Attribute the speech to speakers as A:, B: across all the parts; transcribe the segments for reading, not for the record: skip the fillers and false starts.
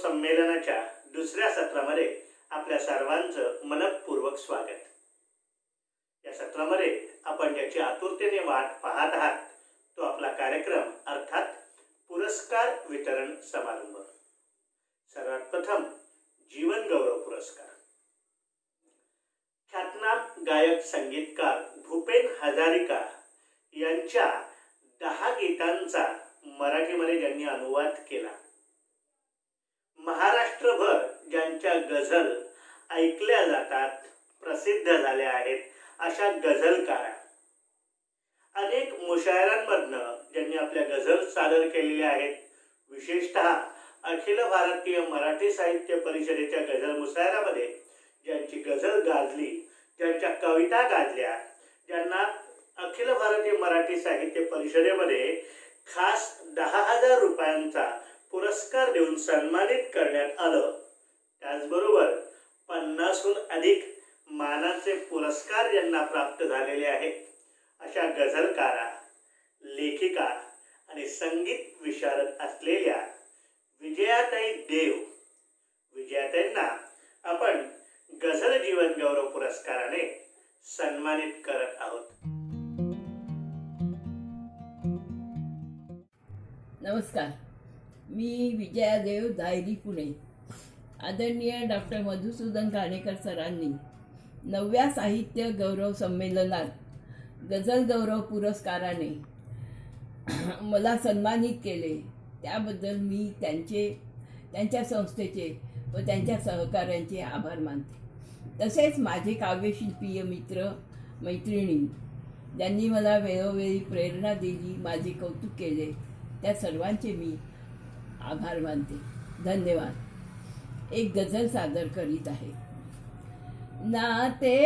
A: संमेलनाच्या दुसऱ्या सत्रामध्ये आपल्या सर्वांचं मनपूर्वक स्वागत. या सत्रामध्ये आपण ज्याची आतुरतेने वाट पाहत आहात तो आपला कार्यक्रम अर्थात पुरस्कार वितरण समारंभ. सर्वात प्रथम जीवन गौरव पुरस्कार. ख्यातनाम गायक संगीतकार भूपेन हजारिका यांच्या 10 गीतांचा मराठीमध्ये ज्यांनी अनुवाद केला, महाराष्ट्रभर ज्यांच्या गझल ऐकल्या जातात, प्रसिद्ध झाल्या आहेत, अशा गझलकार, अनेक मुशायरांमधनं ज्यांनी आपल्या गझल सादर केलेल्या आहेत. विशेषतः अखिल भारतीय मराठी साहित्य परिषदेच्या गझल मुशायरामध्ये ज्यांची गझल गाजली, ज्यांच्या कविता गाजल्या, ज्यांना अखिल भारतीय मराठी साहित्य परिषदेमध्ये खास 10,000 रुपयांचा पुरस्कार देऊन सन्मानित करण्यात आलं. त्याचबरोबर 50हून अधिक मानाचे पुरस्कार ज्यांना प्राप्त झालेले आहेत, अशा गझलकारा, लेखिका आणि संगीत विशारद असलेल्या विजयाताई देव, विजयाताईंना आपण गझल जीवन गौरव पुरस्काराने सन्मानित करत आहोत.
B: नमस्कार, मी विजया देव, दायरी, पुणे. आदरणीय डॉक्टर मधुसूदन काणेकर सरांनी 9व्या साहित्य गौरव संमेलनात गझल गौरव पुरस्काराने मला सन्मानित केले. त्याबद्दल मी त्यांच्या संस्थेचे व त्यांच्या सहकाऱ्यांचे आभार मानते. तसेच माझे काव्यशिल्पीय मित्र मैत्रिणी ज्यांनी मला वेळोवेळी प्रेरणा दिली, माझे कौतुक केले, त्या सर्वांचे मी आभार मानते. धन्यवाद. एक गझल सादर करीत आहे. नाते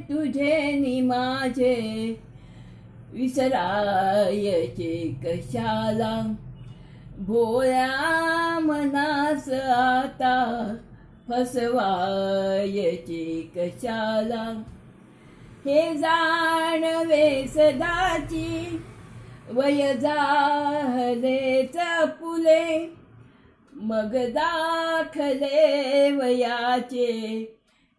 B: तुझे नि माझे विसरायचे कशाला, भोळ्या मनास आता फसवायचे कशाला. हे जाणवे सदाची वय जाहलेच पुले, मग दाखले वयाचे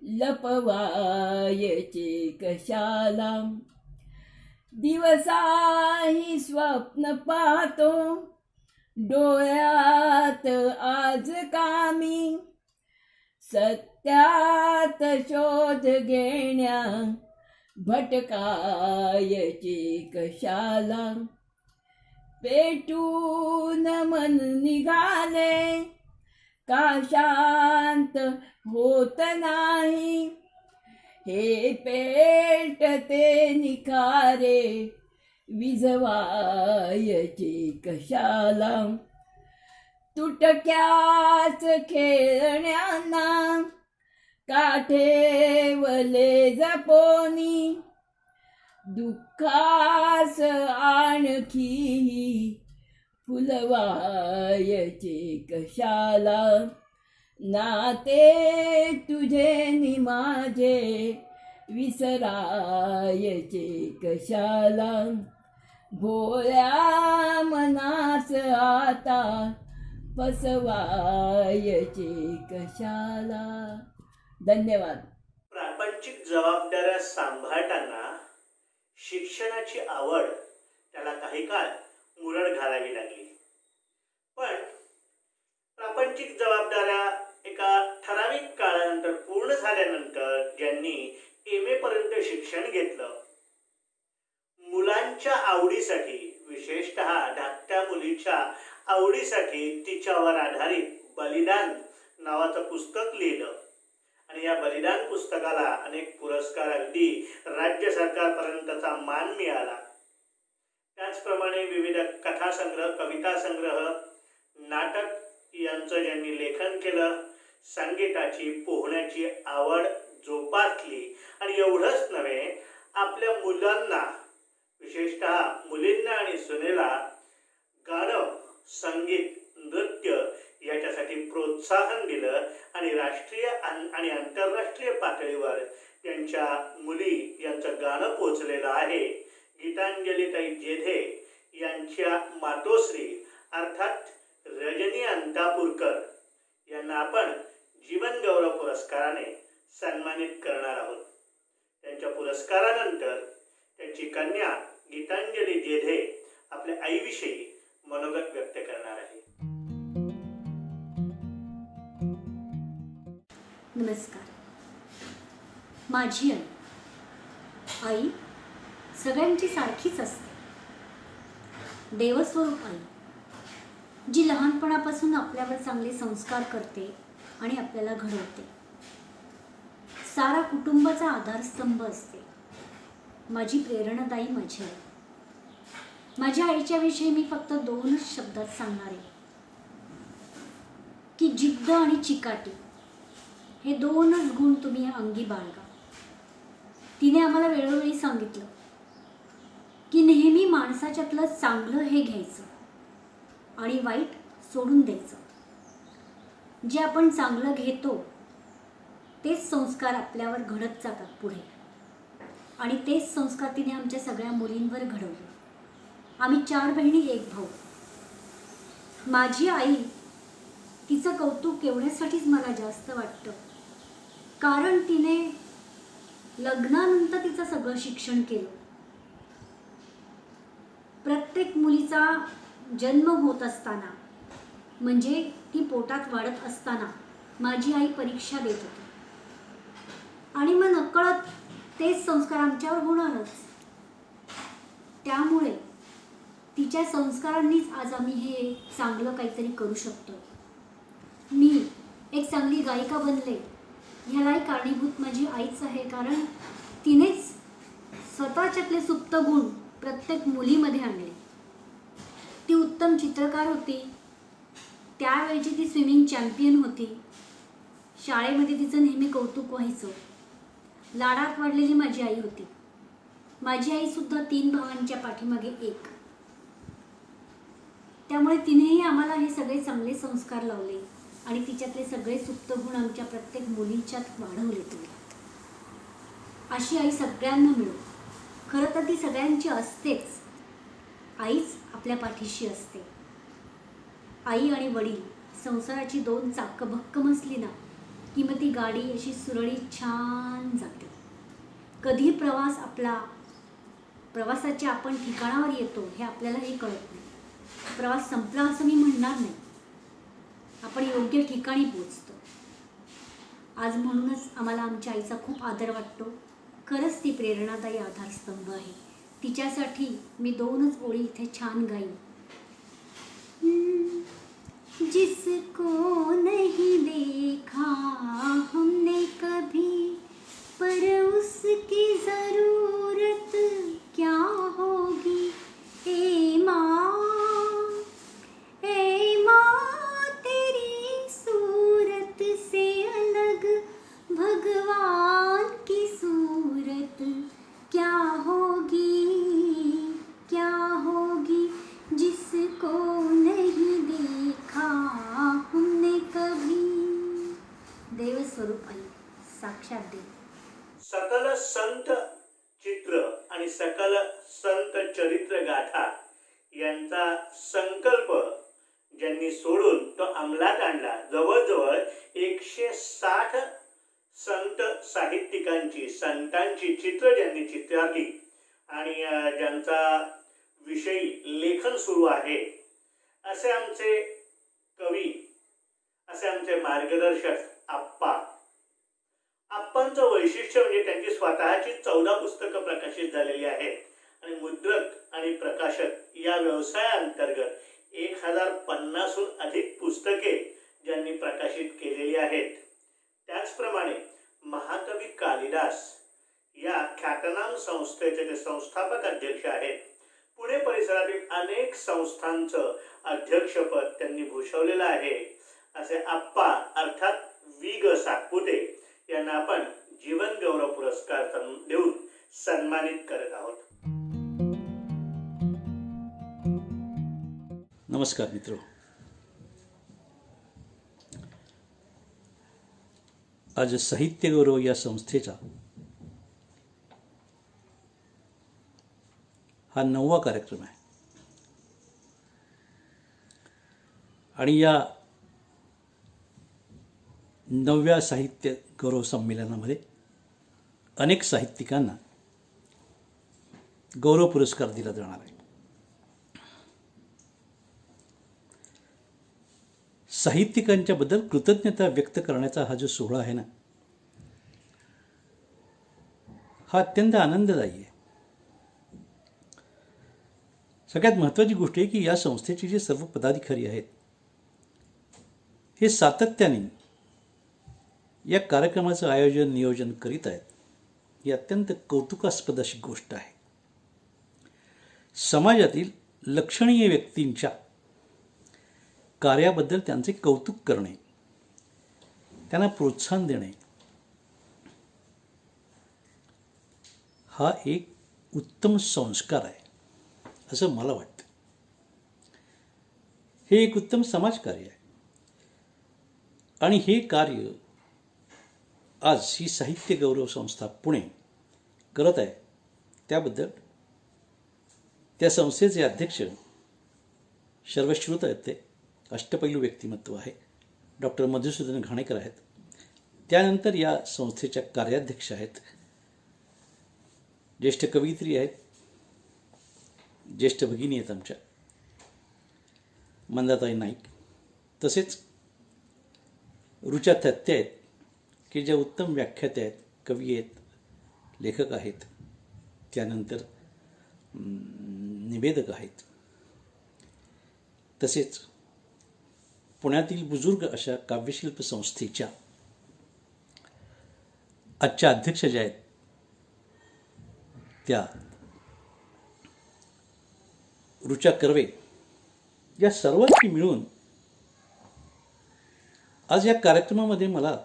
B: लपवायचे कशाला. दिवसाही स्वप्न पाहतो डोळ्यात आज कामी, सत्यात शोध घेण्या भटकायचे कशाला. पेटून मन निघाले का शांत होत नाही, हे पेटते निखारे विझवायचे कशाला. तुटक्याच खेळण्यांना काठेवले जपोनी, दुःखास आणखी फुलवायचे कशाला. नाते तुझे नि माझे विसरायचे कशाला, भोळ्या मनास आता फसवायचे कशाला. धन्यवाद.
A: प्रापंचिक जबाबदाऱ्या सांभाळताना शिक्षणाची आवड त्याला काही काळ मुरड घालावी लागली. पण प्रापंचिक जबाबदाऱ्या एका ठराविक काळानंतर पूर्ण झाल्यानंतर ज्यांनी MA पर्यंत शिक्षण घेतलं, मुलांच्या आवडीसाठी, विशेषतः धाकट्या मुलीच्या आवडीसाठी तिच्यावर आधारित बलिदान नावाचं पुस्तक लिहिलं आणि या बलिदान पुस्तकाला अनेक पुरस्कार, अगदी राज्य सरकारपर्यंतचा मान मिळाला. त्याचप्रमाणे विविध कथासंग्रह, कविता संग्रह, नाटक यांचं ज्यांनी लेखन केलं, संगीताची, पोहण्याची आवड जोपासली आणि एवढंच नव्हे, आपल्या मुलांना, विशेषतः मुलींना आणि सुनेला गाणं, संगीत, नृत्य याच्यासाठी प्रोत्साहन दिलं आणि राष्ट्रीय आणि आंतरराष्ट्रीय पातळीवर त्यांच्या मुली यांचं गाणं पोचलेलं आहे. गीतांजलीताई जेधे यांच्या मातोश्री अर्थात रजनी अंतापूरकर यांना आपण जीवन गौरव पुरस्काराने सन्मानित करणार आहोत. त्यांच्या पुरस्कारानंतर त्यांची कन्या गीतांजली जेधे आपल्या आईविषयी मनोगत व्यक्त करणार आहे.
C: नमस्कार. माझी आई सगळ्यांची सारखीच असते. देवस्वरूप आई, जी लहानपणापासून आपल्यावर चांगले संस्कार करते आणि आपल्याला घडवते. सारा कुटुंबाचा आधारस्तंभ असते. माझी प्रेरणादायी माझी आई. माझ्या आईच्या विषयी मी फक्त 2च शब्दात सांगणार आहे की जिद्द आणि चिकाटी हे 2च गुण तुम्ही अंगी बाळगा. तिने आम्हाला वेळोवेळी सांगितलं की नेहमी माणसाच्यातलं चांगलं हे घ्यायचं आणि वाईट सोडून द्यायचं. जे आपण चांगलं घेतो तेच संस्कार आपल्यावर घडत जातात पुढे, आणि तेच संस्कार तिने आमच्या सगळ्या मुलींवर घडवले. आम्ही 4 बहिणी 1 भाऊ. माझी आई, तिचं कौतुक एवढ्यासाठीच मला जास्त वाटतं कारण तिने लग्नानंतर तिचं सगळं शिक्षण केलं. प्रत्येक मुलीचा जन्म होत असताना, म्हणजे ती पोटात वाढत असताना माझी आई परीक्षा देत होती आणि मग नकळत तेच संस्कार आमच्यावर होणारच. त्यामुळे तिच्या संस्कारांनीच आज आम्ही हे चांगलं काहीतरी करू शकतो. मी एक चांगली गायिका बनले ह्यालाही कारणीभूत माझी आईच आहे, कारण तिनेच स्वतःच्यातले सुप्त गुण प्रत्येक मुलीमध्ये आणले. ती उत्तम चित्रकार होती. त्यावेळची ती स्विमिंग चॅम्पियन होती. शाळेमध्ये तिचं नेहमी कौतुक व्हायचं. लाडात वाढलेली माझी आई होती. माझी आईसुद्धा 3 भावांच्या पाठीमागे 1. त्यामुळे तिनेही आम्हाला हे सगळे चांगले संस्कार लावले आणि तिच्यातले सगळे सुप्त गुण आमच्या प्रत्येक मुलींच्यात वाढवले. तुम्ही अशी आई सगळ्यांना मिळो. खरं तर ती सगळ्यांची असतेच. आईच आपल्या पाठीशी असते. आई आणि वडील संसाराची 2 चाकं भक्कम असली ना की मग ती गाडी अशी सुरळीत छान जाते. कधी प्रवासाच्या आपण ठिकाणावर येतो हे आपल्यालाही कळत नाही. प्रवास संपला असं मी म्हणणार नाही. आपण योग्य ठिकाणी पोचतो. आज म्हणूनच आम्हाला आमच्या आईचा खूप आदर वाटतो. खरंच ती प्रेरणादायी आधारस्तंभ आहे. तिच्यासाठी मी 2च ओळी इथे छान गाईन. जिसको नहीं देखा हमने कभी, पर उसकी ज़रूरत क्या होगी. ए माँ तेरी सूरत से अलग भगवान की सूरत क्या होगी, क्या होगी. जिसको नहीं देखा हमने कभी. देवस्वरूप आई, साक्षात देव.
A: सकल संत चित्र आणि सकल संत चरित्र गाथा यांचा संकल्प ज्यांनी सोडून तो अंमलात आणला. जवळजवळ 160 संत साहित्यिकांची, संतांची चित्र ज्यांनी चित्रारली आणि ज्यांचा विषयी लेखन सुरू आहे, असे आमचे कवी, असे आमचे मार्गदर्शक आप्पांचं वैशिष्ट्य म्हणजे त्यांची स्वतःची 14 पुस्तकं प्रकाशित झालेली आहेत आणि मुद्रक आणि प्रकाशक या व्यवसायाअंतर्गत 1050हून अधिक पुस्तके ज्यांनी प्रकाशित केलेली आहेत. त्याचप्रमाणे महाकवी कालिदास या ख्यातनाम संस्थेचे ते संस्थापक अध्यक्ष आहेत. पुणे परिसरातील अनेक संस्थांचं अध्यक्षपद त्यांनी भूषवलेलं आहे. असे आप्पा अर्थात वी.ग. सातपुते यांना आपण जीवन गौरव पुरस्कार देऊन सन्मानित करत आहोत.
D: नमस्कार मित्र. आज साहित्य गौरव या संस्थेचा हा 9वा कार्यक्रम आहे आणि या 9व्या साहित्य गौरव संमेलनामध्ये अनेक साहित्यिकांना गौरव पुरस्कार दिला जाणार आहे. साहित्यिकांच्याबद्दल कृतज्ञता व्यक्त करण्याचा हा जो सोहळा आहे ना, हा अत्यंत आनंददायी आहे. सगळ्यात महत्त्वाची गोष्ट आहे की या संस्थेचे जे सर्व पदाधिकारी आहेत हे सातत्याने या कार्यक्रमाचं आयोजन नियोजन करीत आहेत. ही अत्यंत कौतुकास्पद अशी गोष्ट आहे. समाजातील लक्षणीय व्यक्तींच्या कार्याबद्दल त्यांचे कौतुक करणे, त्यांना प्रोत्साहन देणे, हा एक उत्तम संस्कार आहे असं मला वाटतं. हे एक उत्तम समाजकार्य आहे आणि हे कार्य आज ही साहित्य गौरव संस्था पुणे करत आहे. त्याबद्दल त्या संस्थेचे अध्यक्ष सर्वश्रुत आहेत, ते अष्टपैलू व्यक्तिमत्व आहे, डॉक्टर मधुसूदन घाणेकर आहेत. त्यानंतर या संस्थेच्या कार्याध्यक्ष आहेत ज्येष्ठ कवयित्री आहेत, ज्येष्ठ भगिनी आहेत आमच्या मंदाताई नाईक. तसेच ऋचा थत्ते आहेत की ज्या उत्तम व्याख्याते आहेत, कवी आहेत, लेखक आहेत. त्यानंतर निवेदक आहेत. तसेच पुण्यातील बुजुर्ग अशा काव्यशिल्प संस्थेच्या आजच्या अध्यक्ष ज्या आहेत त्या ऋचा कर्वे, या सर्वांची मिळून आज या कार्यक्रमामध्ये मला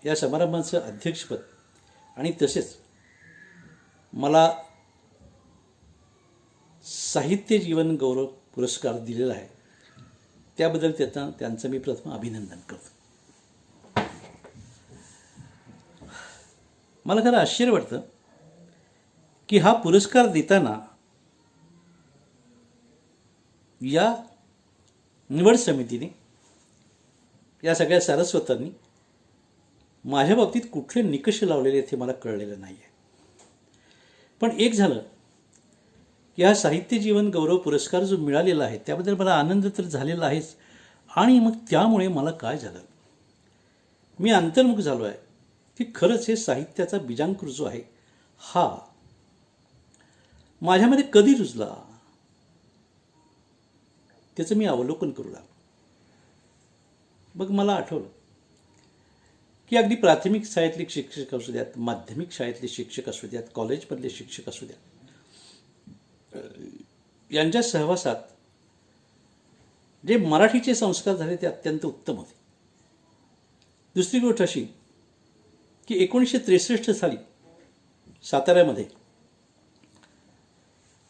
D: या समारंभाचं अध्यक्षपद आणि तसेच मला साहित्य जीवन गौरव पुरस्कार दिलेला आहे, त्याबद्दल त्यांचं मी प्रथम अभिनंदन करतो. मला खरं आश्चर्य वाटतं की हा पुरस्कार देताना या निवड समितीने, या सगळ्या सारस्वतांनी माझ्या बाबतीत कुठले निकष लावलेले आहेत हे मला कळलेलं नाही आहे. पण एक झालं की हा साहित्य जीवन गौरव पुरस्कार जो मिळालेला आहे त्याबद्दल मला आनंद तर झालेला आहेच. आणि मग त्यामुळे मला काय झालं, मी अंतर्मुख झालो आहे की खरंच हे साहित्याचा बीजांकुर जो आहे हा माझ्यामध्ये कधी रुजला, त्याचं मी अवलोकन करू लागलो. मग मला आठवलं की अगदी प्राथमिक शाळेतले शिक्षक असू द्यात, माध्यमिक शाळेतले शिक्षक असू द्यात, कॉलेजमधले शिक्षक असू द्यात, यांच्या सहवासात जे मराठीचे संस्कार झाले ते अत्यंत उत्तम होते. दुसरी गोष्ट अशी की 1963 साली साताऱ्यामध्ये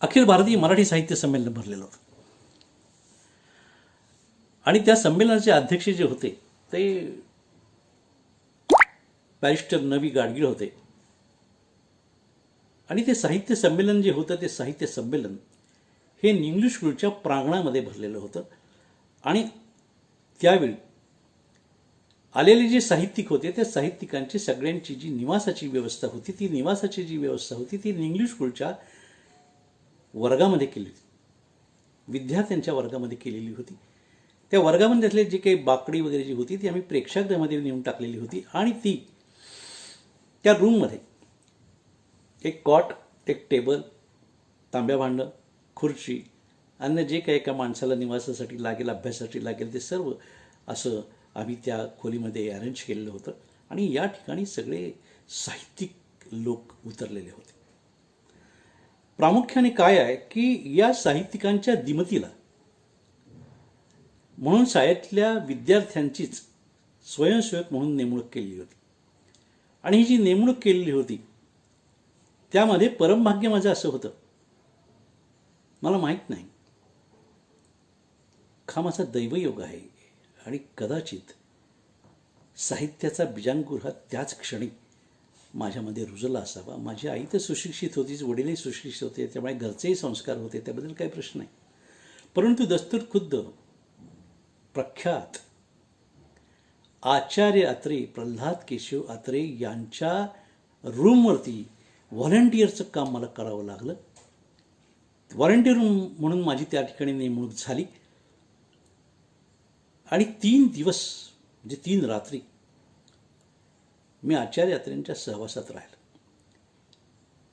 D: अखिल भारतीय मराठी साहित्य संमेलन भरलेलं होतं आणि त्या संमेलनाचे अध्यक्ष जे होते ते बॅरिस्टर नवी गाडगीळ होते. आणि ते साहित्य संमेलन जे होतं ते साहित्य संमेलन हे इंग्लिश स्कूलच्या प्रांगणामध्ये भरलेलं होतं. आणि त्यावेळी आलेले जे साहित्यिक होते त्या साहित्यिकांची सगळ्यांची जी निवासाची व्यवस्था होती, ती निवासाची जी व्यवस्था होती ती इंग्लिश स्कूलच्या वर्गामध्ये केली होती, विद्यार्थ्यांच्या वर्गामध्ये केलेली होती. त्या वर्गामध्ये असलेली जी काही बाकडी वगैरे जी होती ती आम्ही प्रेक्षागृहामध्ये नेऊन टाकलेली होती. आणि ती त्या रूममध्ये एक कॉट, एक टेबल, तांब्या भांडं, खुर्ची, अन्य जे काही एका माणसाला निवासासाठी लागेल, अभ्यासासाठी लागेल ते सर्व असं आम्ही त्या खोलीमध्ये अरेंज केलेलं होतं. आणि या ठिकाणी सगळे साहित्यिक लोक उतरलेले होते. प्रामुख्याने काय आहे की या साहित्यिकांच्या दिमतीला म्हणून शाळेतल्या विद्यार्थ्यांचीच स्वयंसेवक म्हणून नेमणूक केलेली होती. आणि ही जी नेमणूक केलेली होती त्यामध्ये परमभाग्य माझं असं होतं, मला माहीत नाही, हा माझा दैवयोग आहे. आणि कदाचित साहित्याचा बीजांकुर हा त्याच क्षणी माझ्यामध्ये रुजला असावा. माझी आई तर सुशिक्षित होतीच, वडीलही सुशिक्षित होते, त्यामुळे घरचेही संस्कार होते, त्याबद्दल काही प्रश्न नाही. परंतु दस्तूर खुद्द प्रख्यात आचार्य अत्रे, प्रल्हाद केशव अत्रे यांच्या रूमवरती व्हॉलंटिअरचं काम मला करावं लागलं. व्हॉलंटिअर म्हणून माझी त्या ठिकाणी नेमणूक झाली आणि 3 दिवस म्हणजे 3 रात्री मी आचार्य अत्रेंच्या सहवासात राहिलो.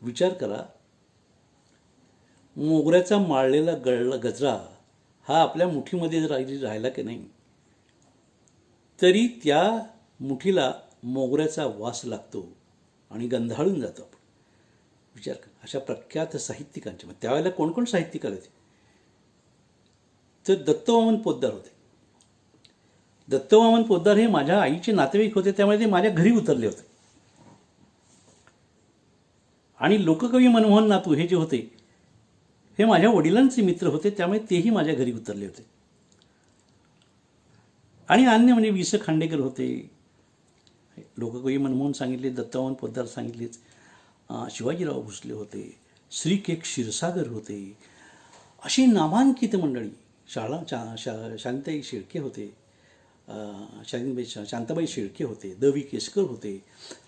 D: विचार करा, मोगऱ्याचा माळलेला गजरा हा आपल्या मुठीमध्ये राहिला की नाही, तरी त्या मुठीला मोगऱ्याचा वास लागतो आणि गंधाळून जातो आपण. विचार करा, अशा प्रख्यात साहित्यिकांचे, मग त्यावेळेला कोण कोण साहित्यिक आले होते? तर दत्तवामन पोद्दार होते. दत्तवामन पोद्दार हे माझ्या आईचे नातेवाईक होते, त्यामुळे ते माझ्या घरी उतरले होते. आणि लोककवी मनमोहन नातू हे जे होते हे माझ्या वडिलांचे मित्र होते, त्यामुळे तेही माझ्या घरी उतरले होते. आणि अन्य म्हणजे वि. स. खांडेकर होते, लोककवी मनमोहन सांगितले, दत्तवामन पोद्दार सांगितलेच, शिवाजीराव भोसले होते, श्री के. क्षीरसागर होते. अशी नामांकित मंडळी, शांताबाई शेळके होते, शांताबाई शेळके होते, द. वी. केसकर होते.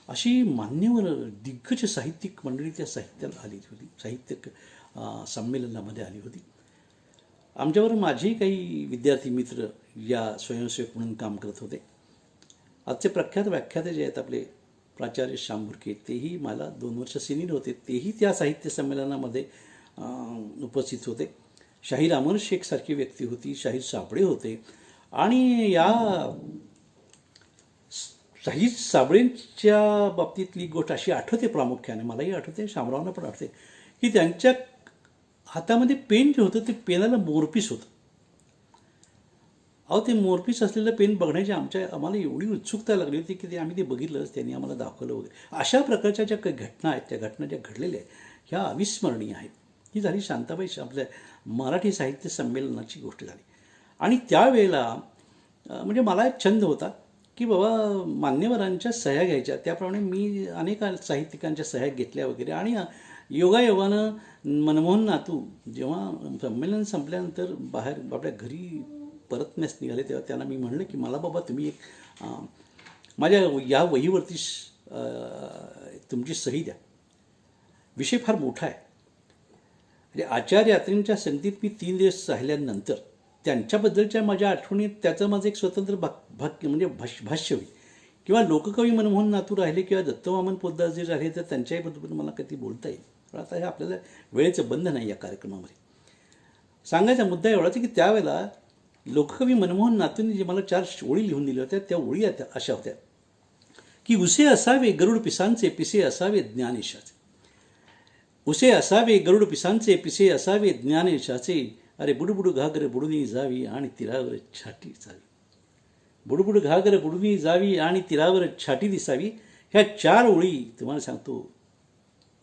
D: अशी मान्यवर दिग्गज साहित्यिक मंडळी त्या साहित्याला आली होती, साहित्यिक संमेलनामध्ये आली होती. आमच्याबरोबर माझेही काही विद्यार्थी मित्र या स्वयंसेवक म्हणून काम करत होते. आजचे प्रख्यात व्याख्याते जे आहेत आपले प्राचार्य शांभुरके, तेही मला 2 वर्ष सिनियर होते, तेही त्या साहित्य संमेलनामध्ये उपस्थित होते. शाहीर अमर शेख सारखी व्यक्ती होती, शाहीर साबळे होते. आणि या शाहीर साबळेंच्या बाबतीतली गोष्ट अशी आठवते प्रामुख्याने, मलाही आठवते, शामरावांना पण आठवते, की त्यांच्या हातामध्ये पेन जे होतं ते पेनाला मोरपीस होतं. अहो, ते मोरपीस असलेलं पेन बघण्याची आम्हाला एवढी उत्सुकता लागली होती की आम्ही ते बघितलंच, त्यांनी आम्हाला दाखवलं वगैरे. अशा प्रकारच्या ज्या काही घटना आहेत, त्या घटना ज्या घडलेल्या आहेत ह्या अविस्मरणीय आहेत. ही झाली शांताबाई आपल्या मराठी साहित्य संमेलनाची गोष्ट झाली. आणि त्यावेळेला म्हणजे मला एक छंद होता की बाबा मान्यवरांच्या सह्या घ्यायच्या, त्याप्रमाणे मी अनेक साहित्यिकांच्या सह्या घेतल्या वगैरे. आणि योगायोगानं मनमोहन नातू जेव्हा संमेलन संपल्यानंतर बाहेर आपल्या घरी परतण्यास निघाले, तेव्हा त्यांना मी म्हणलं की मला बाबा तुम्ही एक माझ्या या वहीवरती तुमची सही द्या, विषय फार मोठा आहे. म्हणजे आचार्य अत्रेंच्या संगतीत मी 3 दिवस राहिल्यानंतर त्यांच्याबद्दलच्या माझ्या आठवणीत त्याचं माझं एक स्वतंत्र म्हणजे भाष्य होईल. किंवा लोककवी मनमोहन नातू राहिले किंवा दत्तवामन पोद्दार जे राहिले तर त्यांच्याबद्दल मला कधी बोलता येईल. पण आता हे आपल्याला वेळेचं बंधन आहे या कार्यक्रमामध्ये. सांगायचा मुद्दा एवढाच की त्यावेळेला लोककवी मनमोहन नातूंनी जे मला 4 ओळी लिहून दिल्या होत्या, त्या ओळी अशा होत्या की उसे असावे गरुड पिसांचे, पिसे असावे ज्ञानेशाचे. उसे असावे गरुड पिसांचे, पिसे असावे ज्ञानेशाचे. अरे बुडबुड घागर बुडुनी जावी आणि तीरावर छाटी दिसावी. बुडबुड घागर बुडुनी जावी आणि तीरावर छाटी दिसावी. ह्या 4 ओळी तुम्हाला सांगतो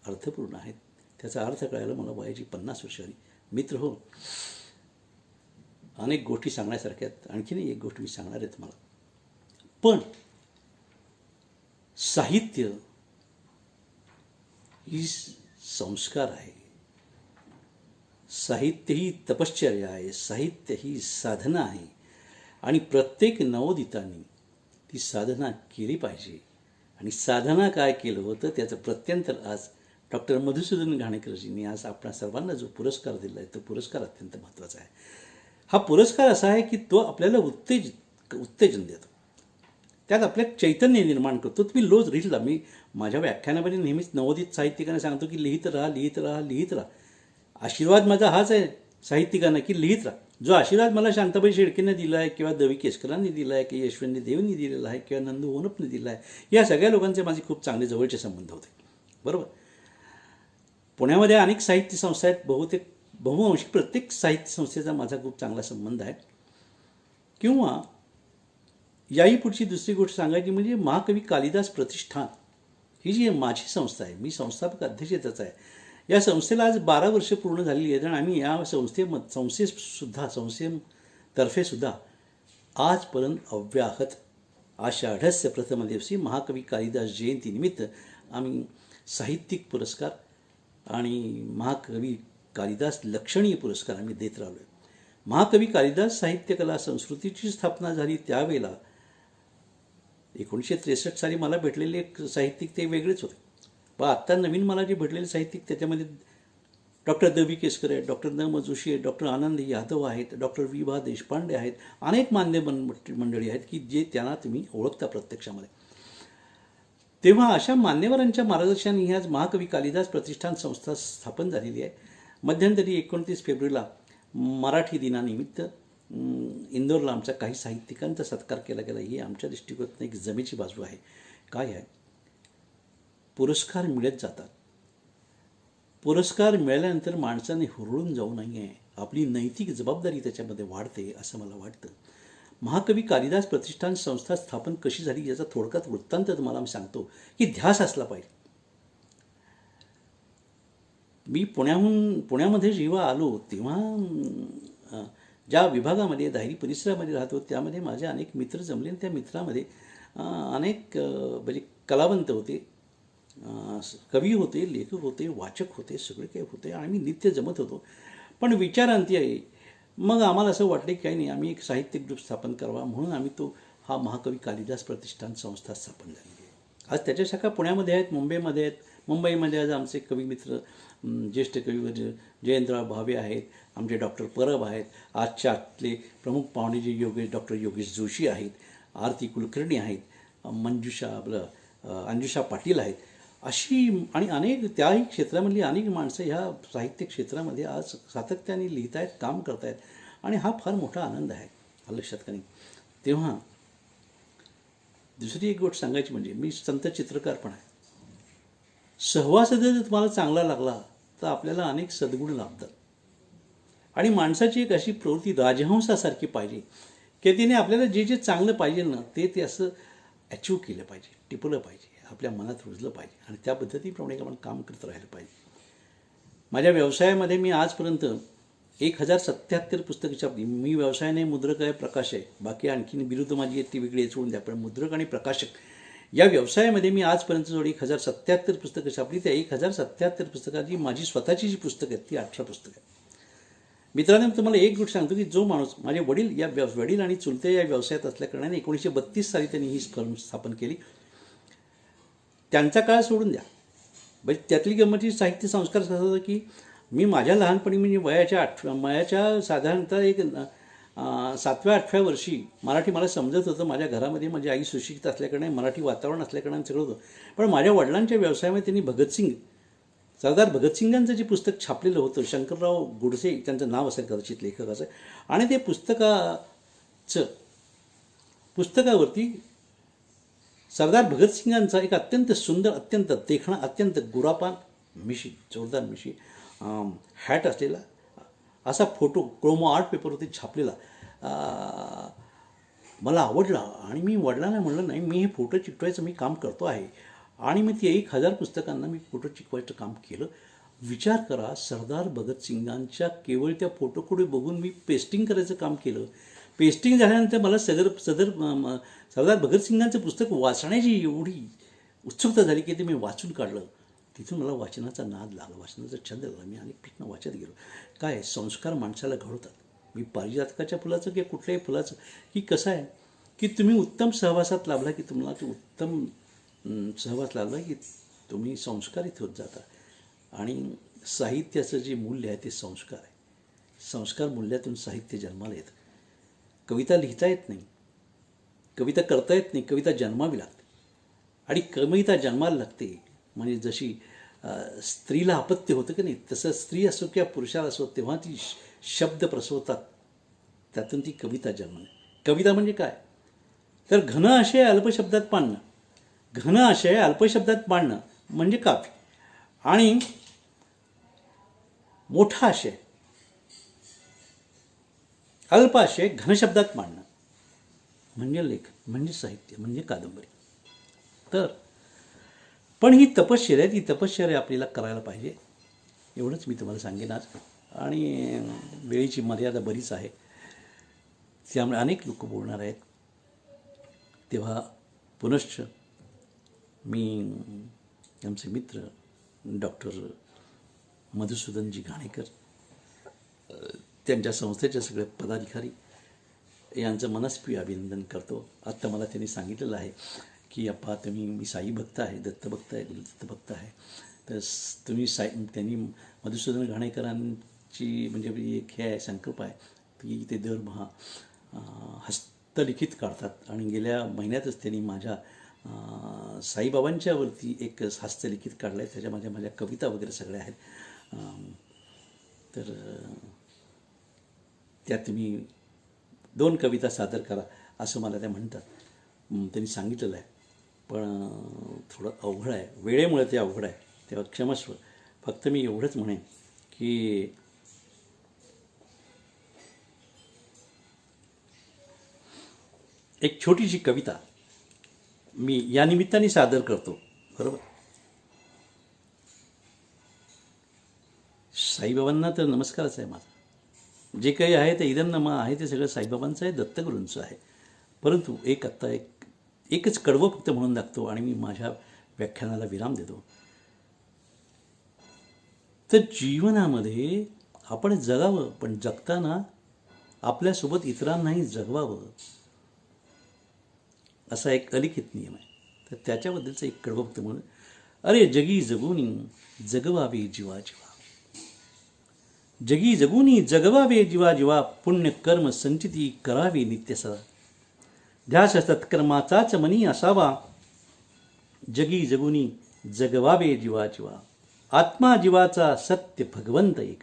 D: अर्थपूर्ण आहेत. त्याचा अर्थ कळायला मला वयाची 50 वर्ष आली. मित्र हो, अनेक गोष्टी सांगण्यासारख्या आहेत. आणखीन एक गोष्ट मी सांगणार आहे तुम्हाला. पण साहित्य ही संस्कार आहे, साहित्य ही तपश्चर्या आहे, साहित्य ही साधना आहे. आणि प्रत्येक नवोदितांनी ती साधना केली पाहिजे. आणि साधना काय केलं होतं त्याचं प्रत्यंतर आज डॉक्टर मधुसूदन घाणेकरजींनी आज आपल्या सर्वांना जो पुरस्कार दिला आहे, तो पुरस्कार अत्यंत महत्त्वाचा आहे. हा पुरस्कार असा आहे की तो आपल्याला उत्तेजन देतो, त्यात आपल्यात चैतन्य निर्माण करतो. तुम्ही रोज लिहिला, मी माझ्या व्याख्यानामध्ये नेहमीच नवोदित साहित्यिकांना सांगतो की लिहित राहा, लिहित राहा, लिहित राहा. आशीर्वाद माझा हाच आहे साहित्यिकांना की लिहित राहा. जो आशीर्वाद मला शांताबाई शेळकेंनी दिला आहे किंवा द. वी. केसकरांनी दिला आहे किंवा यशवंत देवनी दिलेला आहे किंवा नंदू ओनपने दिला आहे, या सगळ्या लोकांचे माझे खूप चांगले जवळचे संबंध होते. बरोबर. पुण्यामध्ये अनेक साहित्य संस्था आहेत, बहुअंशी प्रत्येक साहित्य संस्थेचा माझा खूप चांगला संबंध आहे. किंवा याही पुढची दुसरी गोष्ट सांगायची म्हणजे महाकवी कालिदास प्रतिष्ठान ही जी माझी संस्था आहे, मी संस्थापक अध्यक्ष त्याचा आहे. या संस्थेला आज 12 वर्ष पूर्ण झालेली आहेत. आणि आम्ही या संस्थेतर्फे सुद्धा आजपर्यंत अव्याहत आषाढस्य प्रथम दिवशी महाकवी कालिदास जयंतीनिमित्त आम्ही साहित्यिक पुरस्कार आणि महाकवी कालिदास लक्षणीय पुरस्कार आम्ही देत राहिलो आहे. महाकवी कालिदास साहित्य कला संस्कृतीची स्थापना झाली त्यावेळेला 1963 साली मला भेटलेले एक साहित्यिक ते वेगळेच होते. पण आत्ता नवीन मला जे भेटलेले साहित्यिक त्याच्यामध्ये डॉक्टर द वी केसकर आहेत, डॉक्टर न म जोशी आहेत, डॉक्टर आनंद यादव आहेत, डॉक्टर वि भा देशपांडे आहेत, अनेक मंडळी आहेत की जे त्यांना तुम्ही ओळखता प्रत्यक्षामध्ये. तेव्हा अशा मान्यवरांच्या मार्गदर्शनाने ही आज महाकवी कालिदास प्रतिष्ठान संस्था स्थापन झालेली आहे. मध्यंतरी 29 फेब्रुवारीला मराठी दिनानिमित्त इंदोरला आमच्या काही साहित्यिकांचा सत्कार केला गेला. ही आमच्या दृष्टिकोनातून एक जमेची बाजू आहे. काय आहे, पुरस्कार मिळत जातात. पुरस्कार मिळाल्यानंतर माणसाने हुरळून जाऊ नये, आपली नैतिक जबाबदारी त्याच्यामध्ये वाढते असं मला वाटतं. महाकवी कालिदास प्रतिष्ठान संस्था स्थापन कशी झाली याचा थोडक्यात वृत्तांत तुम्हाला मी सांगतो की ध्यास असला पाहिजे. मी पुण्यामध्ये जेव्हा आलो तेव्हा ज्या विभागामध्ये दायरी परिसरामध्ये राहतो त्यामध्ये माझे अनेक मित्र जमले आणि त्या मित्रामध्ये अनेक म्हणजे कलावंत होते, कवी होते, लेखक होते, वाचक होते, सगळे काही होते आणि मी नित्य जमत होतो. पण विचारांती आहे मग आम्हाला असं वाटलं की काही नाही, आम्ही एक साहित्य ग्रुप स्थापन करावा म्हणून आम्ही हा महाकवी कालिदास प्रतिष्ठान संस्था स्थापन झालेली आहे. आज त्याच्या शाखा पुण्यामध्ये आहेत, मुंबईमध्ये आहेत. मुंबईमध्ये आज आमचे कवी मित्र ज्येष्ठ कवी जयंतराव भावे आहेत, आमचे डॉक्टर परब आहेत, आजच्या आतले प्रमुख पाहुणे जे डॉक्टर योगेश जोशी आहेत, आरती कुलकर्णी आहेत, अंजुषा पाटील आहेत. अशी आणि अनेक त्याही क्षेत्रामधली अनेक माणसं ह्या साहित्य क्षेत्रामध्ये आज सातत्याने लिहित आहेत, काम करत आहेत आणि हा फार मोठा आनंद आहे. हा लक्षात का नाही. तेव्हा दुसरी एक गोष्ट सांगायची म्हणजे मी संत चित्रकार पण आहे. सहवास जर तुम्हाला चांगला लागला तर आपल्याला अनेक सद्गुण लाभतात आणि माणसाची एक अशी प्रवृत्ती राजहंसासारखी पाहिजे की तिने आपल्याला जे जे चांगलं पाहिजे ना ते असं अचीव केलं पाहिजे, टिपलं पाहिजे, आपल्या मनात रुजलं पाहिजे आणि त्या पद्धतीप्रमाणे आपण काम करत राहिलं पाहिजे. माझ्या व्यवसायामध्ये मी आजपर्यंत 1077 पुस्तकं छापली. मी व्यवसायाने मुद्रक आहे, प्रकाश आहे, बाकी आणखीन बिरुद माझी आहेत ती वेगळी सोडून द्या, पण मुद्रक आणि प्रकाशक या व्यवसायामध्ये मी आजपर्यंत जवळ 1077 पुस्तकं छापली. त्या 1077 पुस्तकाची माझी स्वतःची जी पुस्तकं आहेत ती 18 पुस्तकं आहेत. मित्रांनो, तुम्हाला एक गोष्ट सांगतो की जो माणूस माझे वडील आणि चुलते या व्यवसायात असल्याकारणाने 1932 साली त्यांनी ही फर्म स्थापन केली. त्यांचा काळ सोडून द्या, म्हणजे त्यातली गंमती साहित्य संस्कार असं होतं की मी माझ्या लहानपणी म्हणजे वयाच्या साधारणतः एक 7व्या-8व्या वर्षी मराठी मला समजत होतं. माझ्या घरामध्ये माझी आई सुशिक्षित असल्याकारणे मराठी वातावरण असल्याकारणाने सगळं होतं. पण माझ्या वडिलांच्या व्यवसायामध्ये त्यांनी सरदार भगतसिंगांचं जे पुस्तक छापलेलं होतं, शंकरराव गोडसे त्यांचं नाव असेल कदाचित लेखकाचं, आणि ते पुस्तकावरती सरदार भगतसिंगांचा एक अत्यंत सुंदर, अत्यंत देखणा, अत्यंत गोरापान मिशी, जोरदार मिशी, हॅट असलेला असा फोटो क्रोमो आर्ट पेपरवरती छापलेला मला आवडला आणि मी वडिलांना म्हणलं नाही, मी हे फोटो चिकटवायचं मी काम करतो आहे आणि मी ते 1000 पुस्तकांना मी फोटो चिकटवायचं काम केलं. विचार करा, सरदार भगतसिंगांच्या केवळ त्या फोटोकडे बघून मी पेस्टिंग करायचं काम केलं. पेस्टिंग झाल्यानंतर मला सरदार भगतसिंगांचं पुस्तक वाचण्याची एवढी उत्सुकता झाली की ते मी वाचून काढलं. तिथून मला वाचनाचा नाद लागला, वाचनाचा छंद लागला. मी अनेक प्रश्न वाचत गेलो. काय संस्कार माणसाला घडवतात. मी पारिजातकाच्या फुलाचं किंवा कुठल्याही फुलाचं की कसं आहे की तुम्ही उत्तम सहवासात लाभला की तुम्हाला ते उत्तम सहवास लाभला की तुम्ही संस्कारित होत जाता. आणि साहित्याचं जे मूल्य आहे ते संस्कार आहे. संस्कार मूल्यातून साहित्य जन्माला येतं. कविता लिहिता येत नाही, कविता करता येत नाही, कविता जन्मावी लागते आणि कविता जन्माला लागते. म्हणजे जशी स्त्रीला अपत्य होतं की नाही, तसं स्त्री असो किंवा पुरुषाला असो तेव्हा ती शब्द प्रसवतात, त्यातून ती कविता जन्माला. कविता म्हणजे काय तर घन आशय अल्पशब्दात मांडणं, घन आशय अल्पशब्दात मांडणं म्हणजे काव्य, आणि मोठा आशय अल्प आशय घनशब्दात मांडणं म्हणजे लेखन, म्हणजे साहित्य, म्हणजे कादंबरी. तर पण ही तपश्चर्या ती तपश्चर्या आपल्याला करायला पाहिजे, एवढंच मी तुम्हाला सांगेन आज. आणि वेळेची मर्यादा बरीच आहे, त्यामुळे अनेक लोक बोलणार आहेत. तेव्हा पुनश्च मी आमचे मित्र डॉक्टर मधुसूदनजी घाणेकर, त्यांच्या संस्थेचे सगळे पदाधिकारी यांचं मनस्वी अभिनंदन करतो. आत्ता मला त्यांनी सांगितलेलं आहे की अप्पा मी साई भक्त आहे, दत्त भक्त आहे, गुरुदत्त भक्त आहे. तर तुम्ही त्यांनी मधुसूदन घाणेकरांची म्हणजे एक हे आहे, संकल्प आहे की ते दरमहा हस्तलिखित काढतात आणि गेल्या महिन्यातच त्यांनी माझ्या साईबाबांच्यावरती एक हस्तलिखित काढलं आहे. त्याच्या माझ्या कविता वगैरे सगळ्या आहेत. तर त्या तुम्ही 2 कविता सादर करा असं मला त्या म्हणतात. त्यांनी सांगितलेलं आहे, पण थोडं अवघड आहे, वेळेमुळे ते अवघड आहे, तेव्हा क्षमस्व. फक्त मी एवढंच म्हणेन की एक छोटीशी कविता मी या निमित्ताने सादर करतो. बरोबर, साईबाबांना तर नमस्कारच आहे माझा. जे काही आहे ते इदम नमा आहे ते सगळं साईबाबांचं आहे, दत्तगुरूंचं आहे. परंतु एकच कडवं फक्त म्हणून दाखतो आणि मी माझ्या व्याख्यानाला विराम देतो. तर जीवनामध्ये आपण जगावं, पण जगताना आपल्यासोबत इतरांनाही जगवावं असा एक अलिखित नियम आहे. तर त्याच्याबद्दलचं एक कडवं फक्त म्हणून, अरे जगी जगुनी जगवावे जीवा जीवा, जगी जगुनी जगवावे जीवा जीवा, पुण्यकर्म संचिती करावी नित्य सदा, ध्यास सत्कर्माचाच मनी असावा, जगी जगुनी जगवावे जीवा जीवा. आत्मा जीवाचा सत्य भगवंत एक,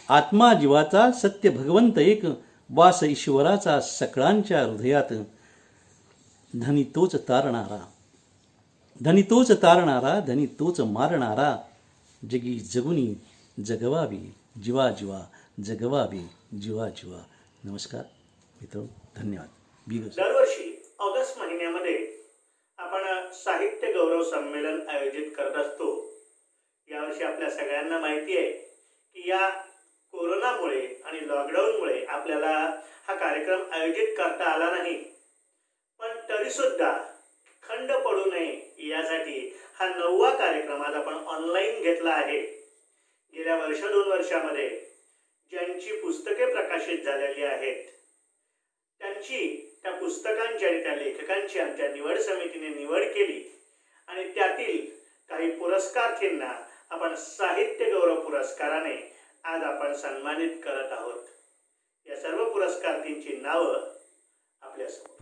D: आत्मा जीवाचा सत्य भगवंत एक, वास ईश्वराचा सकळांच्या हृदयात, धनी तोच तारणारा, धनी तोच तारणारा, धनी तोच मारणारा, जगी जगुनी जगवावी जीवा जीवा, जगवावी जीवा जीवा. नमस्कार मित्र, धन्यवाद.
A: दरवर्षी ऑगस्ट महिन्यामध्ये आपण साहित्य गौरव संमेलन आयोजित करत असतो. यावर्षी आपल्या सगळ्यांना माहिती आहे की या कोरोनामुळे आणि लॉकडाऊनमुळे आपल्याला हा कार्यक्रम आयोजित करता आला नाही. पण तरीसुद्धा खंड पडू नये यासाठी हा 9वा कार्यक्रम आज आपण ऑनलाईन घेतला आहे. गेल्या 2 वर्षामध्ये ज्यांची पुस्तके प्रकाशित झालेली आहेत त्यांची, त्या पुस्तकांची आणि त्या लेखकांची आमच्या निवड समितीने निवड केली आणि त्यातील काही पुरस्कारार्थींना आपण साहित्य गौरव पुरस्काराने आज आपण सन्मानित करत आहोत. या सर्व पुरस्कारार्थींची नावं आपल्यासमोर.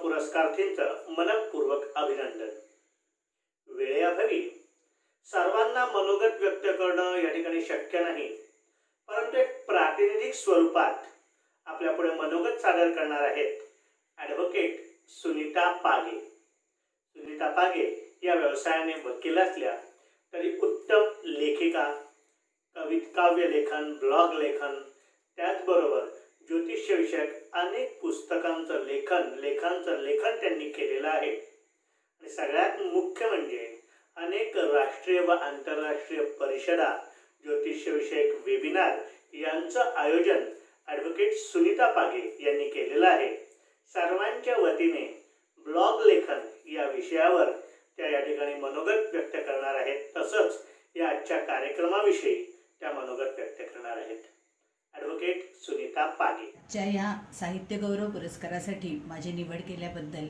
A: पुरस्कारार्थींचं मनपूर्वक अभिनंदन. वेळेअभावी सर्वांना मनोगत व्यक्त करणं या ठिकाणी शक्य नाही, परंतु एक प्रातिनिधिक स्वरूपात आपल्यापुढे मनोगत सादर करणार आहेत ॲडव्होकेट सुनीता पागे. सुनीता पागे या व्यवसायाने वकील असल्या तरी उत्तम लेखिका, काव्य लेखन, ब्लॉग लेखन, त्याचबरोबर ज्योतिषविषयक अनेक पुस्तकांचं लेखन त्यांनी केलेलं आहे. आणि सगळ्यात मुख्य म्हणजे अनेक राष्ट्रीय व आंतरराष्ट्रीय परिषदा, ज्योतिषविषयक वेबिनार यांचं आयोजन ॲडव्होकेट सुनीता पागे यांनी केलेलं आहे. सर्वांच्या वतीने ब्लॉग लेखन या विषयावर त्या या ठिकाणी मनोगत व्यक्त करणार आहेत. तसंच या आजच्या कार्यक्रमाविषयी त्या मनोगत व्यक्त करणार आहेत. ॲडव्होकेट सुनीता पागे.
E: च्या या साहित्य गौरव पुरस्कारासाठी माझी निवड केल्याबद्दल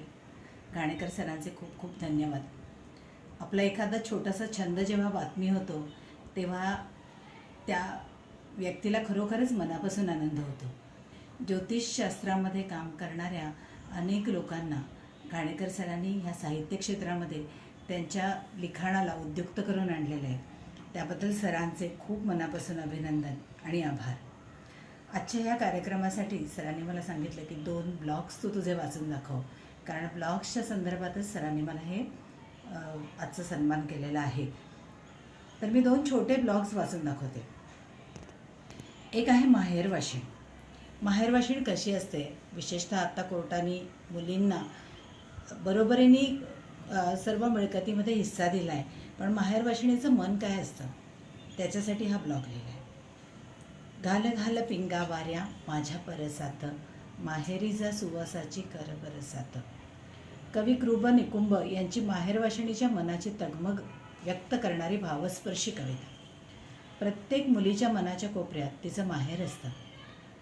E: घाणेकर सरांचे खूप खूप धन्यवाद. आपला एखादा छोटासा छंद जेव्हा बातमी होतो तेव्हा त्या व्यक्तीला खरोखरच मनापासून आनंद होतो. ज्योतिषशास्त्रामध्ये काम करणाऱ्या अनेक लोकांना घाणेकर सरांनी ह्या साहित्य क्षेत्रामध्ये त्यांच्या लिखाणाला उद्युक्त करून आणलेलं आहे. त्याबद्दल सरांचे खूप मनापासून अभिनंदन आणि आभार. आजच्या ह्या कार्यक्रमासाठी सरांनी मला सांगितलं की 2 ब्लॉग्स तू तुझे वाचून दाखव, कारण ब्लॉग्सच्या संदर्भातच सरांनी मला हे आजचा सन्मान केलेला आहे. तर मी 2 छोटे ब्लॉग्स वाचून दाखवते. एक आहे माहेरवाशीण. माहेरवाशीण कशी असते, विशेषतः आत्ता कोर्टाने मुलींना बरोबरीने सर्व मिळकतीमध्ये हिस्सा दिला आहे, पण माहेरवाशिणीचं मन काय असतं त्याच्यासाठी हा ब्लॉग लिहिला आहे. घाल घाल पिंगा वाऱ्या माझ्या परसात, माहेरी जा सुवासाची कर बरसात. कवी कृब निकुंभ यांची माहेरवाशिणीच्या मनाची तगमग व्यक्त करणारी भावस्पर्शी कविता. प्रत्येक मुलीच्या मनाच्या कोपऱ्यात तिचं माहेर असतं.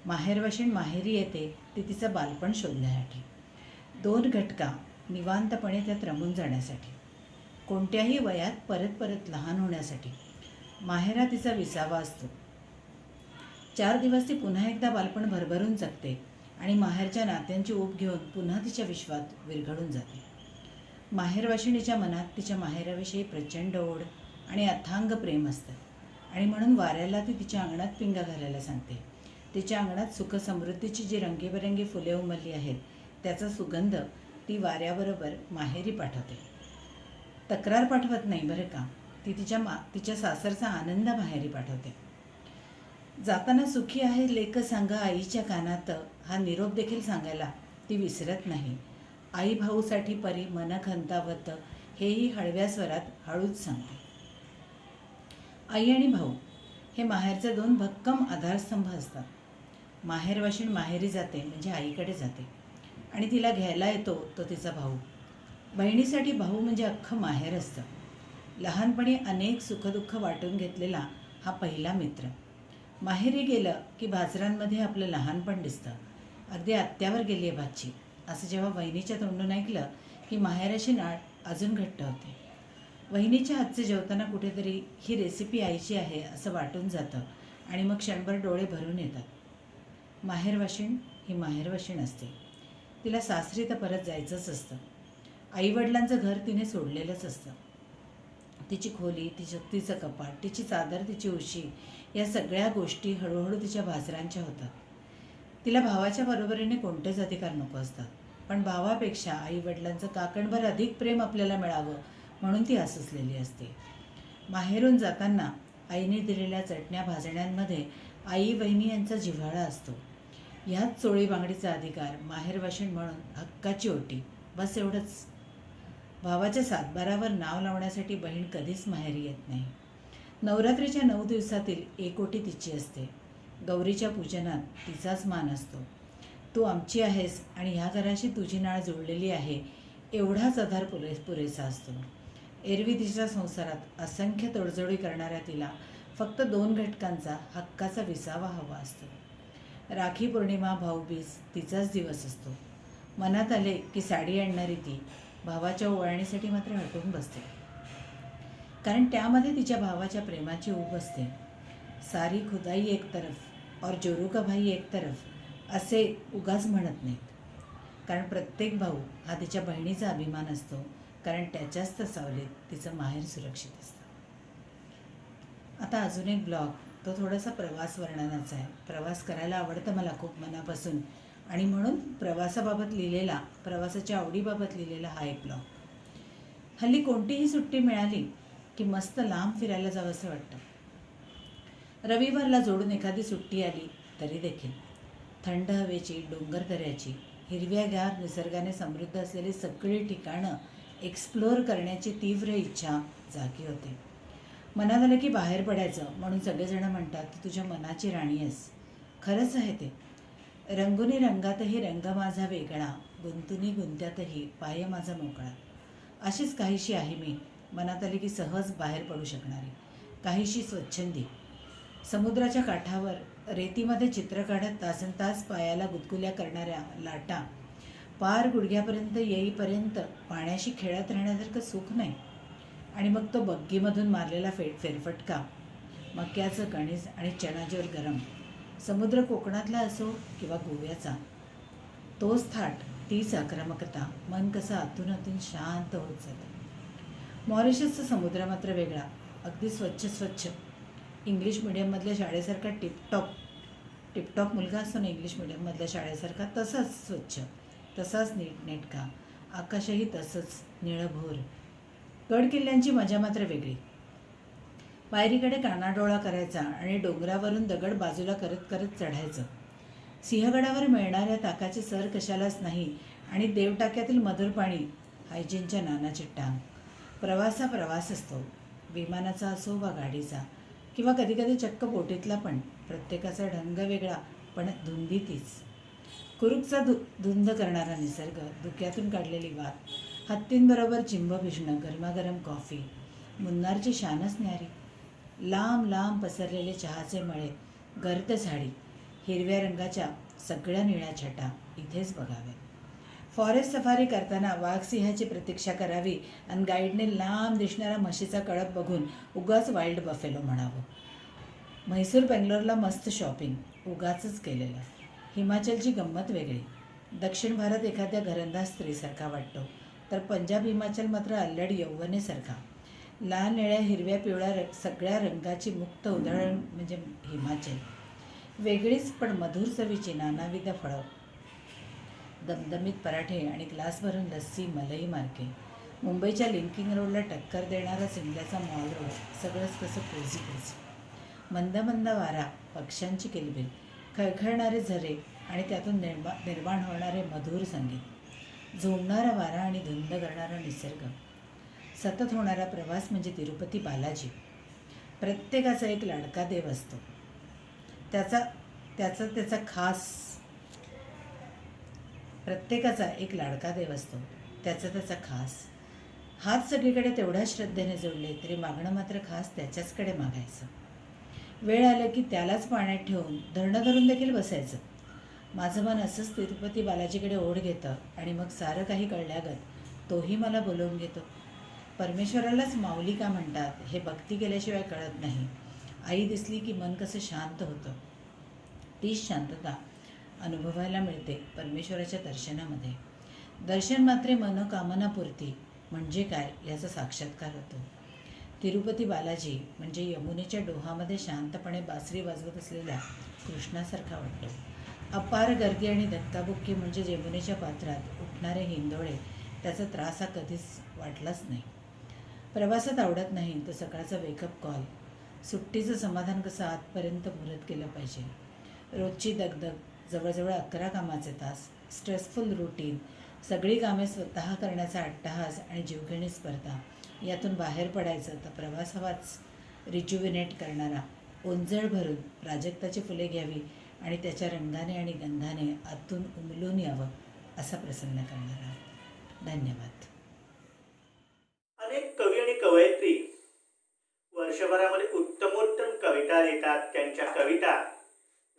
E: माहेरवाशीण माहेरी येते ती तिचं बालपण शोधण्यासाठी, 2 घटका निवांतपणे त्यात रमून जाण्यासाठी, कोणत्याही वयात परत परत लहान होण्यासाठी. माहेरा तिचा विसावा असतो. 4 दिवस ती पुन्हा एकदा बालपण भरभरून जगते आणि माहेरच्या नात्यांची ऊब घेऊन पुन्हा तिच्या विश्वात विरघळून जाते. माहेरवाशिणीच्या मनात तिच्या माहेराविषयी प्रचंड ओढ आणि अथांग प्रेम असतं आणि म्हणून वाऱ्याला ती तिच्या अंगणात पिंगा घालायला सांगते. तिच्या अंगणात सुखसमृद्धीची जी रंगीबेरंगी फुले उमलली आहेत त्याचा सुगंध ती वाऱ्याबरोबर माहेरी पाठवते. तक्रार पाठवत नाही बरं का, ती तिच्या सासरचा आनंद माहेरी पाठवते. जाताना सुखी आहे लेक सांगा आईच्या कानात, हा निरोप देखील सांगायला ती विसरत नाही. आई भाऊसाठी परी मन खंतावत, हेही हळव्या स्वरात हळूच सांगते. आई आणि भाऊ हे माहेरचे 2 भक्कम आधारस्तंभ असतात. माहेरवाशीण माहेरी जाते म्हणजे आईकडे जाते आणि तिला घ्यायला येतो तो तिचा भाऊ. बहिणीसाठी भाऊ म्हणजे अख्खं माहेर असतं. लहानपणी अनेक सुखदुःख वाटून घेतलेला हा पहिला मित्र. माहेरी गेलं की बाजारांमध्ये आपलं लहानपण दिसतं. अगदी आत्यावर गेली आहे भाची असं जेव्हा वहिनीच्या तोंडून ऐकलं की माहेराची नाळ अजून घट्ट होते. वहिनीच्या हातचे जेवताना कुठेतरी ही रेसिपी आईची आहे असं वाटून जातं आणि मग क्षणभर डोळे भरून येतात. माहेरवाशीण ही माहेरवाशीण असते. तिला सासरी तर परत जायचंच असतं. आईवडिलांचं घर तिने सोडलेलंच असतं. तिची खोली, तिचं कपाट, तिची चादर, तिची उशी या सगळ्या गोष्टी हळूहळू तिच्या भासरांच्या होतात. तिला भावाच्या बरोबरीने कोणतेच अधिकार नको असतात, पण भावापेक्षा आईवडिलांचं काकणभर अधिक प्रेम आपल्याला मिळावं म्हणून ती आसुसलेली असते. माहेरून जाताना आईने दिलेल्या चटण्या भाजण्यांमध्ये आई बहिणी यांचा जिव्हाळा असतो. ह्याच चोळी बांगडीचा अधिकार माहेरवाशीण म्हणून हक्काची ओटी, बस एवढंच. भावाच्या सातबारावर नाव लावण्यासाठी बहीण कधीच माहेरी येत नाही. नवरात्रीच्या 9 दिवसातील एक ओटी तिची असते. गौरीच्या पूजनात तिचाच मान असतो. तू आमची आहेस आणि ह्या घराशी तुझी नाळ जुळलेली आहे एवढाच आधार पुरेसा असतो. एरवी तिच्या संसारात असंख्य तडजोडी करणाऱ्या तिला फक्त 2 घटकांचा हक्काचा विसावा हवा असतो. राखी पौर्णिमा, भाऊबीज तिचाच दिवस असतो. मनात आले की साडी आणणारी ती भावाच्या ओवाळणीसाठी मात्र हटून बसते, कारण त्यामध्ये तिच्या भावाच्या प्रेमाची ऊब असते. सारी खुदाई एक तरफ और जोरू का भाई एक तरफ असे उगाच म्हणत नाहीत, कारण प्रत्येक भाऊ हा तिच्या बहिणीचा अभिमान असतो, कारण त्याच्याच तर सावलीत तिचं माहेर सुरक्षित असतं. आता अजून एक ब्लॉग, तो थोडासा प्रवास वर्णनाचा आहे. प्रवास करायला आवडतं मला खूप मनापासून आणि म्हणून प्रवासाबाबत लिहिलेला, प्रवासाच्या आवडीबाबत लिहिलेला हा एक ब्लॉग. हल्ली कोणतीही सुट्टी मिळाली की मस्त लांब फिरायला जावं असं वाटतं. रविवारला जोडून एखादी सुट्टी आली तरी देखील थंड हवेची, डोंगरदऱ्याची, हिरव्यागार निसर्गाने समृद्ध असलेली सगळी ठिकाणं एक्सप्लोअर करण्याची तीव्र इच्छा जागी होते. मनात आलं की बाहेर पडायचं, म्हणून सगळेजण म्हणतात तू तुझ्या मनाची राणी आहेस. खरंच आहे ते. रंगुनी रंगातही रंग माझा वेगळा, गुंतुनी गुंत्यातही पाय माझा मोकळा. अशीच काहीशी आहे मी. मनात आली की सहज बाहेर पडू शकणारी, काहीशी स्वच्छंदी. समुद्राच्या काठावर रेतीमध्ये चित्र काढत तासनतास पायाला गुदगुल्या करणाऱ्या लाटा, पार गुडघ्यापर्यंत येईपर्यंत पाण्याशी खेळत राहण्यासारखं सुख नाही. आणि मग तो बग्गीमधून मारलेला फेरफटका, मक्याचं कणीस आणि चणाजोर गरम, समुद्र कोकणातला असो किंवा गोव्याचा, तोच थाट, तीच आक्रमकता, मन कसं आतून आतून शांत होत जातं. मॉरिशसचा समुद्र मात्र वेगळा, अगदी स्वच्छ. इंग्लिश मिडियममधल्या शाळेसारखा टिपटॉप मुलगा असतो ना इंग्लिश मिडियममधल्या शाळेसारखा, तसाच स्वच्छ, तसाच नीटनेटका, आकाशही तसंच निळभोर. गडकिल्ल्यांची मजा मात्र वेगळी. पायरीकडे कानाडोळा करायचा आणि डोंगरावरून दगड बाजूला करत करत चढायचं. सिंहगडावर मिळणाऱ्या ताकाची सर कशालाच नाही आणि देवटाक्यातील मधुर पाणी हायजीनच्या नानाची टांग. प्रवास असतो, विमानाचा असो वा गाडीचा, किंवा कधीकधी चक्क बोटीतला पण. प्रत्येकाचा ढंग वेगळा, पण धुंदी तीच. कुरुकचा धुंद करणारा निसर्ग, धुक्यातून काढलेली वाट, हत्तींबरोबर चिंब भिजणं, गरमागरम कॉफी, मुन्नारची शानच न्यारी. लांब पसरलेले चहाचे मळे, गर्द झाडी, हिरव्या रंगाच्या सगळ्या निळ्या छटा इथेच बघाव्या. फॉरेस्ट सफारी करताना वाघसिंहाची प्रतीक्षा करावी आणि गाईडने लांब दिसणारा म्हशीचा कळप बघून उगाच वाईल्ड बफेलो म्हणावं. म्हैसूर बेंगलोरला मस्त शॉपिंग, उगाचच केलेलं. हिमाचलची गंमत वेगळी. दक्षिण भारत एखाद्या घरंदाज स्त्रीसारखा वाटतो, तर पंजाब हिमाचल मात्र अल्लड यौवनेसारखा. लाल निळ्या हिरव्या पिवळ्या सगळ्या रंगाची मुक्त उधळण म्हणजे हिमाचल. वेगळीच पण मधुर चवीची नानाविध फळं, दमदमीत पराठे आणि ग्लास भरून लस्सी, मलई मार्के. मुंबईच्या लिंकिंग रोडला टक्कर देणारा सिमल्याचा मॉल रोड, सगळंच कसं कोझी. मंद वारा, पक्ष्यांची किलबिल, खळखळणारे झरे आणि त्यातून निर्माण होणारे मधुर संगीत. झोंबणारा वारा आणि धुंद करणारा निसर्ग. सतत होणारा प्रवास म्हणजे तिरुपती बालाजी. प्रत्येकाचा एक लाडका देव असतो, त्याचा खास. प्रत्येकाचा एक लाडका देव असतो, त्याचा खास. हात सगळीकडे तेवढ्याच श्रद्धेने जोडले तरी मागणं मात्र खास त्याच्याचकडे मागायचं. वेळ आलं की त्यालाच पाण्यात ठेवून धरणं धरून देखील बसायचं. माझं मन असंच तिरुपती बालाजीकडे ओढ घेतं आणि मग सारं काही कळल्यागत तोही मला बोलवून घेतो. परमेश्वरालाच माऊली का म्हणतात हे भक्ती केल्याशिवाय कळत नाही. आई दिसली की मन कसं शांत होतं. तीच शांतता अनुभवायला मिळते परमेश्वराच्या दर्शनामध्ये. दर्शन मात्रे मनोकामनापूर्ती म्हणजे काय याचा साक्षात्कार होतो. तिरुपती बालाजी म्हणजे यमुनेच्या डोहामध्ये शांतपणे बासरी वाजवत असलेल्या कृष्णासारखा वाटतो. अपार गर्दी आणि धक्काबुक्की म्हणजे यमुनेच्या पात्रात उठणारे हिंदोळे, त्याचा त्रास हा कधीच वाटलाच नाही. प्रवासात आवडत नाही तो सकाळचा वेकअप कॉल. सुट्टीचं समाधान कसं आजपर्यंत मुरत केलं पाहिजे. रोजची दगदग, जवळजवळ 11 कामाचे तास, स्ट्रेसफुल रुटीन, सगळी कामे स्वतः करण्याचा अट्टहास आणि जीवघेणी स्पर्धा, यातून बाहेर पडायचं तर प्रवास हवाच. रिज्युविनेट करणारा, ओंजळ भरून प्राजक्ताची फुले घ्यावी आणि त्याच्या रंगाने आणि गंधाने आतून उमलून यावं असा प्रसन्न करणारा. धन्यवाद.
A: अनेक कवी आणि कवयित्री वर्षभरामध्ये उत्तमोत्तम कविता लिहितात. त्यांच्या कविता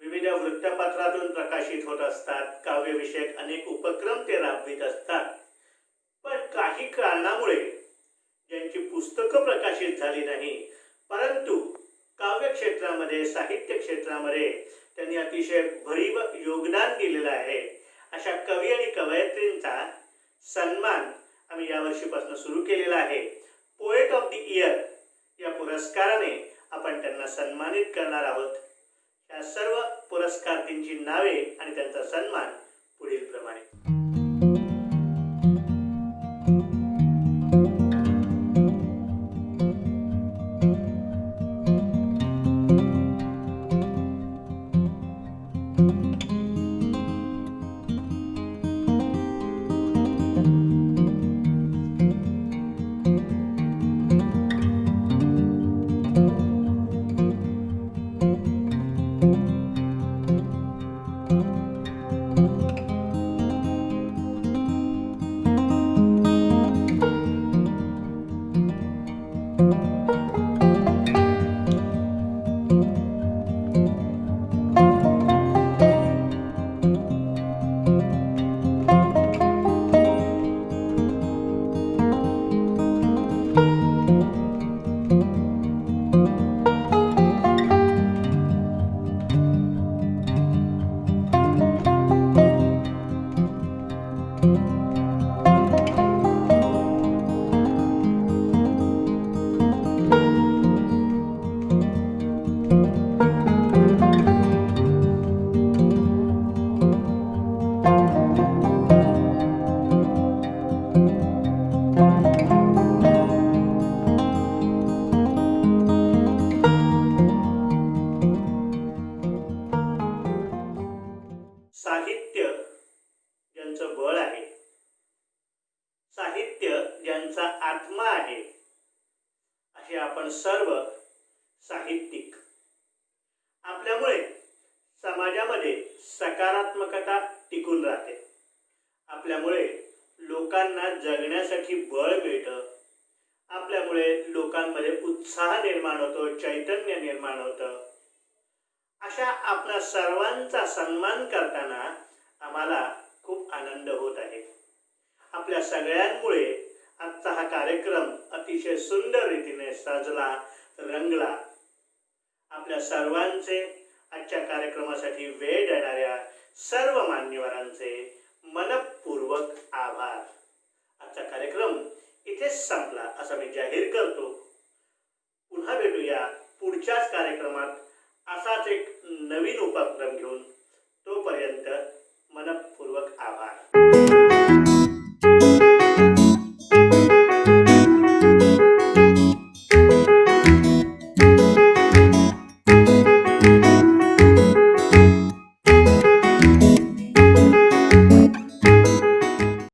A: विविध वृत्तपत्रातून प्रकाशित होत असतात. काव्यविषयक अनेक उपक्रम ते राबवित असतात. पण काही कारणामुळे ज्यांची पुस्तकं प्रकाशित झाली नाही, परंतु काव्य क्षेत्रामध्ये, साहित्य क्षेत्रामध्ये त्यांनी अतिशय भरीव योगदान दिलेलं आहे, अशा कवी आणि कवयित्रींचा सन्मान आम्ही यावर्षीपासून सुरू केलेला आहे. पोएट ऑफ द इयर या पुरस्काराने आपण त्यांना सन्मानित करणार आहोत. या सर्व पुरस्कारार्थींची नावे आणि त्यांचा सन्मान पुढील प्रमाणे. साहित्य ज्यांचं बळ आहे, साहित्य ज्यांचा आत्मा आहे, असे आपण सर्व साहित्यिक. आपल्यामुळे समाजामध्ये सकारात्मकता टिकून राहते. आपल्यामुळे लोकांना जगण्यासाठी बळ मिळतं. आपल्यामुळे लोकांमध्ये उत्साह निर्माण होतो, चैतन्य निर्माण होतं. अशा आपल्या सर्वांचा सन्मान करताना आम्हाला खूप आनंद होत आहे. आपल्या सगळ्यांमुळे आजचा हा कार्यक्रम अतिशय सुंदर रीतीने सजला, रंगला. आपल्या सर्वांचे आजच्या कार्यक्रमासाठी वेळ देणाऱ्या सर्व मान्यवरांचे मनपूर्वक आभार. आजचा कार्यक्रम इथेच संपला असं मी जाहीर करतो. पुन्हा भेटूया पुढच्याच कार्यक्रमात असाच एक नवीन उपक्रम घेऊन. तोपर्यंत मनपूर्वक आभार.